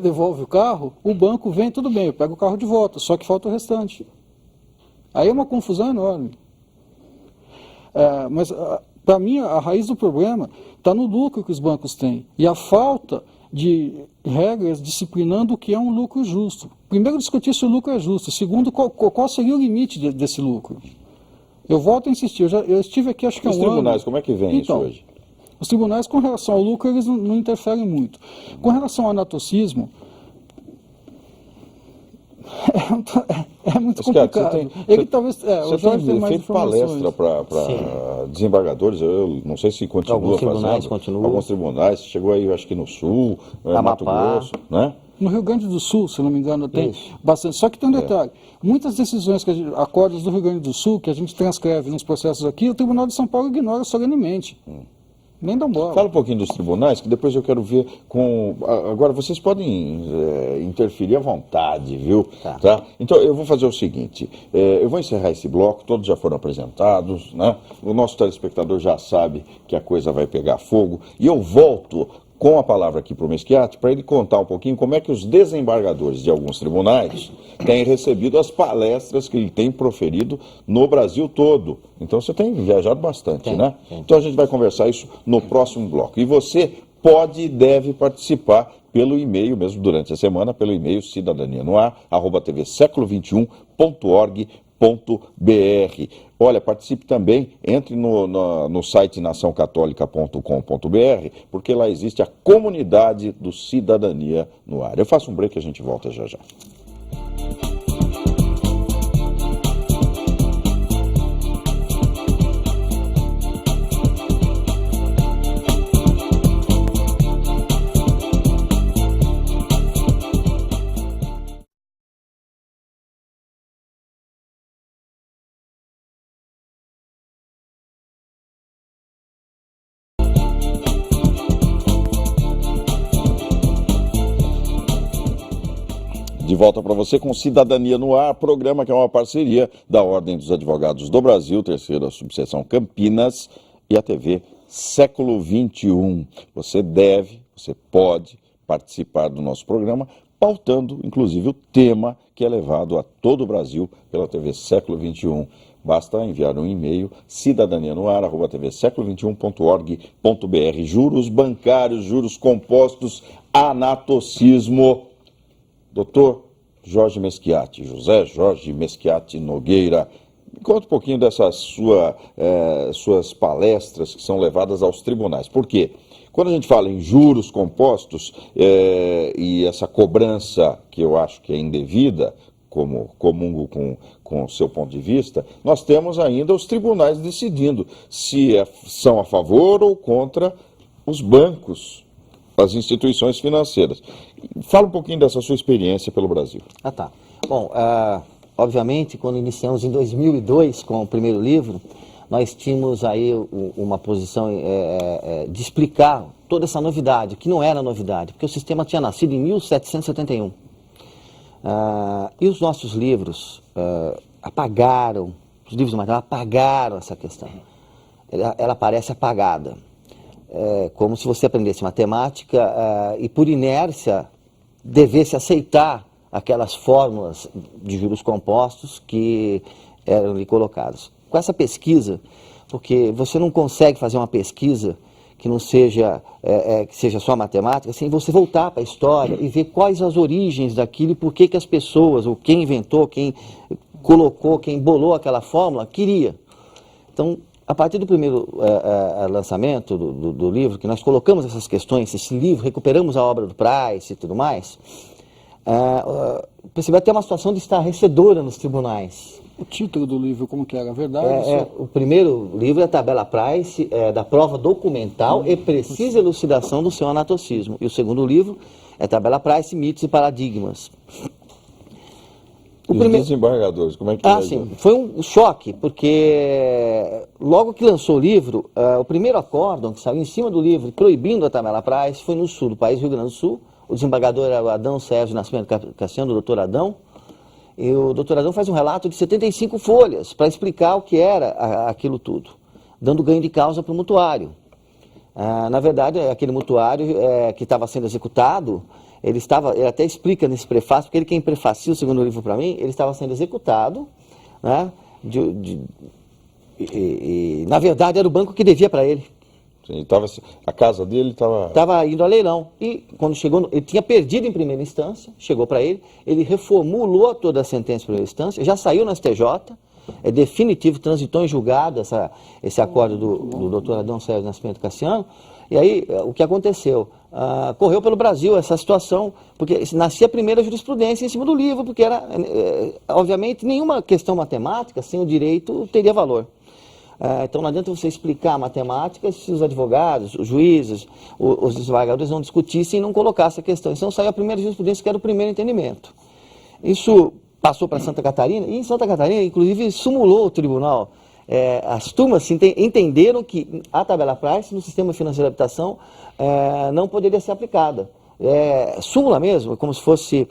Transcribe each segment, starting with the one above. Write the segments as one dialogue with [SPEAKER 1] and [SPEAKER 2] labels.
[SPEAKER 1] devolve o carro, o banco vem, tudo bem, eu pego o carro de volta, só que falta o restante. Aí é uma confusão enorme. Mas, para mim, a raiz do problema está no lucro que os bancos têm e a falta de regras disciplinando o que é um lucro justo. Primeiro, discutir se o lucro é justo. Segundo, qual seria o limite desse lucro. Eu volto a insistir, eu estive aqui acho que há um ano...
[SPEAKER 2] Os tribunais, como é que vem isso hoje?
[SPEAKER 1] Os tribunais, com relação ao lucro, eles não interferem muito. Com relação ao anatocismo, é muito complicado.
[SPEAKER 2] Você tem feito palestra para desembargadores, eu não sei se continua fazendo. Alguns tribunais, chegou aí, eu acho que no Sul, Mato Grosso, né?
[SPEAKER 1] No Rio Grande do Sul, se não me engano, tem bastante. Só que tem um detalhe. Muitas decisões, acordos do Rio Grande do Sul, que a gente transcreve nos processos aqui, o Tribunal de São Paulo ignora solenemente. Nem dá bola.
[SPEAKER 2] Fala um pouquinho dos tribunais, que depois eu quero ver com... Agora, vocês podem interferir à vontade, viu? Tá? Então, eu vou fazer o seguinte, eu vou encerrar esse bloco, todos já foram apresentados, né? O nosso telespectador já sabe que a coisa vai pegar fogo, e eu volto com a palavra aqui para o Meschiati, para ele contar um pouquinho como é que os desembargadores de alguns tribunais têm recebido as palestras que ele tem proferido no Brasil todo. Então você tem viajado bastante, né? Então a gente vai conversar isso no próximo bloco. E você pode e deve participar pelo e-mail, mesmo durante a semana, pelo e-mail cidadanianoar@tvsecolo21.org.br. Olha, participe também, entre no site naçãocatólica.com.br, porque lá existe a comunidade do Cidadania no Ar. Eu faço um break e a gente volta já já. De volta para você com Cidadania no Ar, programa que é uma parceria da Ordem dos Advogados do Brasil, terceira subseção Campinas e a TV Século XXI. Você pode participar do nosso programa, pautando inclusive o tema que é levado a todo o Brasil pela TV Século XXI. Basta enviar um e-mail, cidadanianoar@tvsecolo21.org.br. Juros bancários, juros compostos, anatocismo. Doutor Jorge Meschiati, José Jorge Meschiati Nogueira, me conta um pouquinho dessas suas palestras que são levadas aos tribunais. Por quê? Quando a gente fala em juros compostos e essa cobrança que eu acho que é indevida, como comungo com o seu ponto de vista, nós temos ainda os tribunais decidindo se são a favor ou contra os bancos, as instituições financeiras. Fala um pouquinho dessa sua experiência pelo Brasil.
[SPEAKER 3] Tá. Bom, obviamente, quando iniciamos em 2002 com o primeiro livro, nós tínhamos aí uma posição de explicar toda essa novidade, que não era novidade, porque o sistema tinha nascido em 1771. E os nossos livros apagaram, os livros do material apagaram essa questão. Ela parece apagada. Como se você aprendesse matemática e por inércia devesse aceitar aquelas fórmulas de juros compostos que eram lhe colocadas. Com essa pesquisa, porque você não consegue fazer uma pesquisa que não seja, que seja só matemática, sem você voltar para a história e ver quais as origens daquilo e por que as pessoas, ou quem inventou, quem colocou, quem bolou aquela fórmula, queria. Então, a partir do primeiro lançamento do livro, que nós colocamos essas questões, esse livro, recuperamos a obra do Price e tudo mais, percebi até uma situação de estarrecedora nos tribunais.
[SPEAKER 1] O título do livro, como que era? A verdade?
[SPEAKER 3] O primeiro livro é a tabela Price, da prova documental e precisa elucidação do seu anatocismo. E o segundo livro é a tabela Price, mitos e paradigmas.
[SPEAKER 2] Os desembargadores, como é que
[SPEAKER 3] sim, foi um choque, porque logo que lançou o livro, o primeiro acórdão que saiu em cima do livro, proibindo a tabela Price, foi no sul do país, Rio Grande do Sul. O desembargador era o Adão Sérgio Nascimento Cassiano, o doutor Adão, e o doutor Adão faz um relato de 75 folhas para explicar o que era aquilo tudo, dando ganho de causa para o mutuário. Na verdade, aquele mutuário que estava sendo executado, ele até explica nesse prefácio, porque ele quem prefacia o segundo livro para mim, ele estava sendo executado, né, na verdade era o banco que devia para ele.
[SPEAKER 2] Sim, a casa dele estava...
[SPEAKER 3] Estava indo a leilão. E quando chegou, ele tinha perdido em primeira instância, chegou para ele reformulou toda a sentença em primeira instância, já saiu no STJ, é definitivo, transitou em julgado esse acordo do doutor Adão Sérgio Nascimento Cassiano. E aí, o que aconteceu? Correu pelo Brasil essa situação, porque nascia a primeira jurisprudência em cima do livro, porque era, obviamente, nenhuma questão matemática sem o direito teria valor. Então não adianta você explicar a matemática se os advogados, os juízes, os desembargadores não discutissem e não colocassem a questão. Então saiu a primeira jurisprudência, que era o primeiro entendimento. Isso passou para Santa Catarina, e em Santa Catarina, inclusive, sumulou o tribunal. As turmas entenderam que a tabela Price no sistema financeiro de habitação não poderia ser aplicada. Súmula mesmo, como se fosse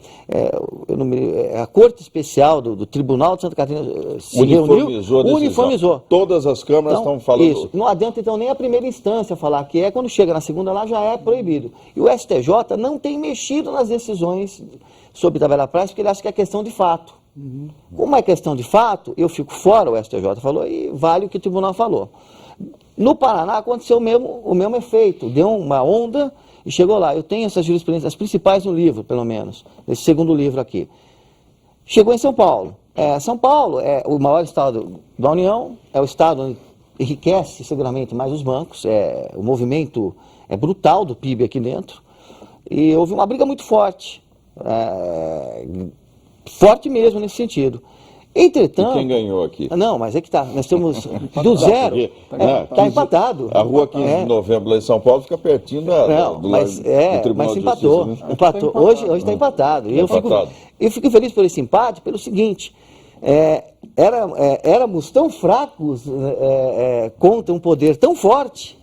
[SPEAKER 3] a Corte Especial do Tribunal de Santa Catarina se uniformizou.
[SPEAKER 2] Todas as câmaras estão falando.
[SPEAKER 3] Isso. Não adianta então nem a primeira instância falar que quando chega na segunda lá já é proibido. E o STJ não tem mexido nas decisões sobre tabela Price, porque ele acha que é questão de fato. Como é questão de fato, eu fico fora, o STJ falou, e vale o que o tribunal falou. No Paraná aconteceu o mesmo efeito, deu uma onda e chegou lá. Eu tenho essas jurisprudências, as principais no livro, pelo menos, nesse segundo livro aqui. Chegou em São Paulo. São Paulo é o maior estado da União, é o estado onde enriquece seguramente mais os bancos, o movimento é brutal do PIB aqui dentro, e houve uma briga muito forte, forte mesmo nesse sentido. Entretanto...
[SPEAKER 2] E quem ganhou aqui?
[SPEAKER 3] Não, mas é que tá, nós temos do zero, está empatado.
[SPEAKER 2] A rua 15 de novembro lá em São Paulo fica pertinho do Tribunal
[SPEAKER 3] mas
[SPEAKER 2] empatou.
[SPEAKER 3] De Justiça. Empatou. Hoje está empatado. E eu fico feliz por esse empate, pelo seguinte, éramos tão fracos contra um poder tão forte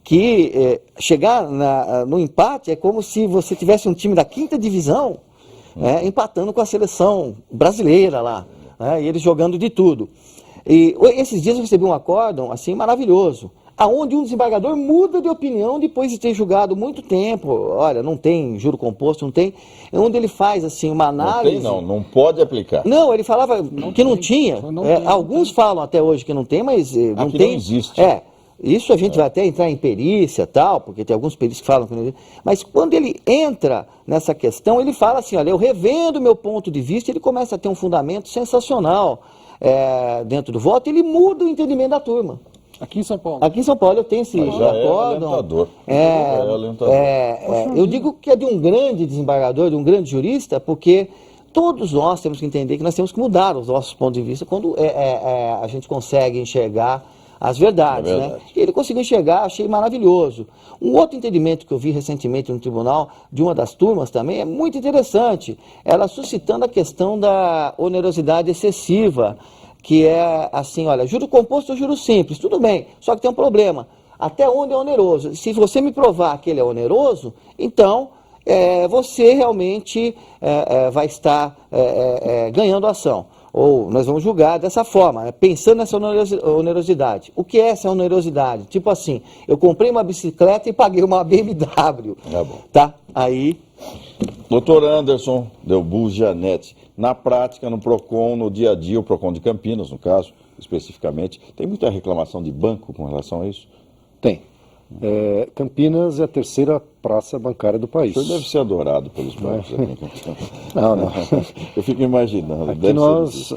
[SPEAKER 3] que chegar no empate é como se você tivesse um time da 5ª divisão empatando com a seleção brasileira lá. E eles jogando de tudo. E esses dias eu recebi um acórdão assim maravilhoso, aonde um desembargador muda de opinião depois de ter julgado muito tempo. Olha, não tem juro composto, não tem. Onde ele faz assim uma análise.
[SPEAKER 2] Não pode aplicar.
[SPEAKER 3] Não, ele falava que não tinha. Alguns falam até hoje que não tem, mas não tem.
[SPEAKER 2] Não existe.
[SPEAKER 3] Isso a gente vai até entrar em perícia e tal, porque tem alguns perícios que falam que não existe. Mas quando ele entra nessa questão, ele fala assim, olha, eu revendo meu ponto de vista, ele começa a ter um fundamento sensacional dentro do voto, ele muda o entendimento da turma.
[SPEAKER 1] Aqui em São Paulo?
[SPEAKER 3] Aqui em São Paulo eu tenho esse
[SPEAKER 2] acórdão.
[SPEAKER 3] Eu digo que é de um grande desembargador, de um grande jurista, porque todos nós temos que entender que nós temos que mudar os nossos pontos de vista quando a gente consegue enxergar as verdades, né? E ele conseguiu enxergar, achei maravilhoso. Um outro entendimento que eu vi recentemente no tribunal, de uma das turmas também, é muito interessante. Ela suscitando a questão da onerosidade excessiva, que é assim, olha, juro composto ou juro simples, tudo bem, só que tem um problema. Até onde é oneroso? Se você me provar que ele é oneroso, então você realmente vai estar ganhando a ação. Ou nós vamos julgar dessa forma, pensando nessa onerosidade. O que é essa onerosidade? Tipo assim, eu comprei uma bicicleta e paguei uma BMW. Tá? Aí...
[SPEAKER 2] Doutor Anderson Delbu Janete, na prática, no PROCON, no dia a dia, o PROCON de Campinas, no caso, especificamente, tem muita reclamação de banco com relação a isso?
[SPEAKER 4] Tem. Campinas é a 3ª praça bancária do país.
[SPEAKER 2] O senhor deve ser adorado pelos bancos aqui em Campinas.
[SPEAKER 4] Não.
[SPEAKER 2] Eu fico imaginando.
[SPEAKER 4] Aqui nós,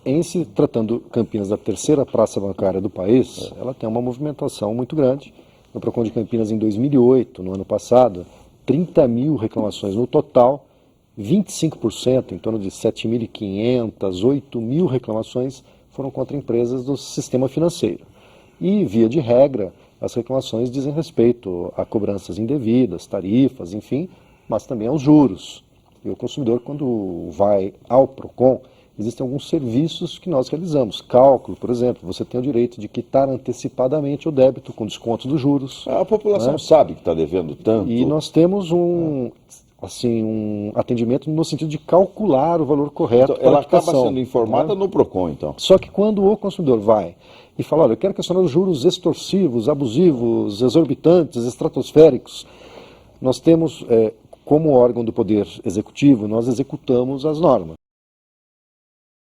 [SPEAKER 4] em se tratando Campinas da 3ª praça bancária do país, ela tem uma movimentação muito grande. No PROCON de Campinas, em 2008, no ano passado, 30 mil reclamações no total, 25%, em torno de 7.500, 8 mil reclamações foram contra empresas do sistema financeiro. E, via de regra, as reclamações dizem respeito a cobranças indevidas, tarifas, enfim, mas também aos juros. E o consumidor, quando vai ao PROCON, existem alguns serviços que nós realizamos. Cálculo, por exemplo, você tem o direito de quitar antecipadamente o débito com desconto dos juros.
[SPEAKER 2] A população sabe que está devendo tanto.
[SPEAKER 4] E nós temos um atendimento no sentido de calcular o valor correto.
[SPEAKER 2] Então, ela acaba sendo informada no PROCON, então.
[SPEAKER 4] Só que quando o consumidor vai e fala, olha, eu quero questionar os juros extorsivos, abusivos, exorbitantes, estratosféricos, nós temos como órgão do Poder Executivo, nós executamos as normas.